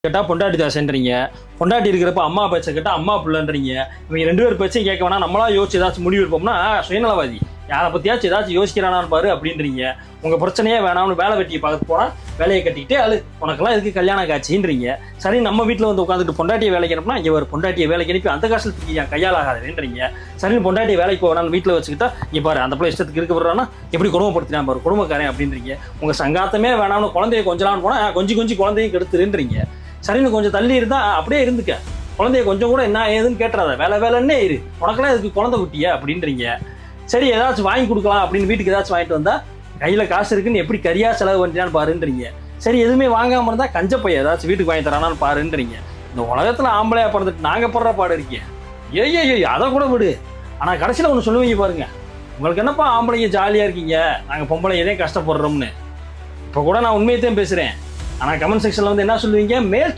கேட்டால் பொண்டாட்டி தாசன்றீங்க, பொண்டாட்டி இருக்கிறப்ப அம்மா பேச்சை கேட்டால் அம்மா பிள்ளைன்றீங்க. இவங்க 2 பேர் பேச்சையும் கேட்க வேணாம், நம்மளா யோசிச்சு ஏதாச்சும் முடிவு எடுப்போம்னா சுயநலவாதி, யாரை பற்றியாச்சும் ஏதாச்சும் யோசிக்கிறானான்னு பாரு அப்படின்றீங்க. உங்கள் பிரச்சனையே வேணாம்னு வேலை வெட்டியை பார்க்க போனால் வேலையை கட்டிக்கிட்டு உனக்கெல்லாம் இதுக்கு கல்யாண காட்சின்றீங்க. சரி, நம்ம வீட்டில் வந்து உட்காந்துட்டு பொண்டாட்டியை வேலைக்கு அனுப்புனா இங்கே ஒரு பொண்டாட்டியை வேலைக்கு அனுப்பி அந்த காசத்துக்கு என் கையால் ஆகாதுன்றீங்க. சரின்னு பொண்டாட்டியை வேலைக்கு போவேனான்னு வீட்டில் வச்சுக்கிட்டா இங்கே பாரு அந்த பிள்ளை இஷ்டத்துக்கு இருக்க போடுறான்னா எப்படி குடும்பப்படுத்தினா பாரு குடும்பக்காரன் அப்படின்றீங்க. உங்கள் சங்காத்தமே வேணாம்னு குழந்தைய கொஞ்சலான்னு போனால் கொஞ்சி குழந்தையும் கெடுத்துருன்றீங்க. சரின்னு கொஞ்சம் தள்ளி இருந்தா அப்படியே இருந்துக்க, குழந்தைய கொஞ்சம் கூட என்ன ஏதுன்னு கேட்டுறாத, வேலைன்னே இரு, உனக்கெல்லாம் இதுக்கு குழந்தை குட்டிய அப்படின்றீங்க. சரி, ஏதாச்சும் வாங்கி கொடுக்கலாம் அப்படின்னு வீட்டுக்கு ஏதாச்சும் வாங்கிட்டு வந்தா கையில காசு இருக்குன்னு எப்படி கரியா செலவு பண்ணிட்டான்னு பாருன்றீங்க. சரி, எதுவுமே வாங்காம இருந்தா கஞ்சப்பைய ஏதாச்சும் வீட்டுக்கு வாங்கி தரானான்னு பாருன்றீங்க. இந்த உலகத்துல ஆம்பளையா பிறந்துட்டு நாங்க படுற பாடு இருக்கேன். ஏய் அதை கூட விடு, ஆனா கடைசியில ஒண்ணு சொல்லுவீங்க பாருங்க, உங்களுக்கு என்னப்பா ஆம்பளைங்க ஜாலியா இருக்கீங்க, நாங்க பொம்பளைங்க கஷ்டப்படுறோம்னு. இப்ப கூட நான் உண்மையத்தையும் பேசுறேன், ஆனா கமெண்ட் செக்ஷன்ல வந்து என்ன சொல்லுவீங்க, மேல்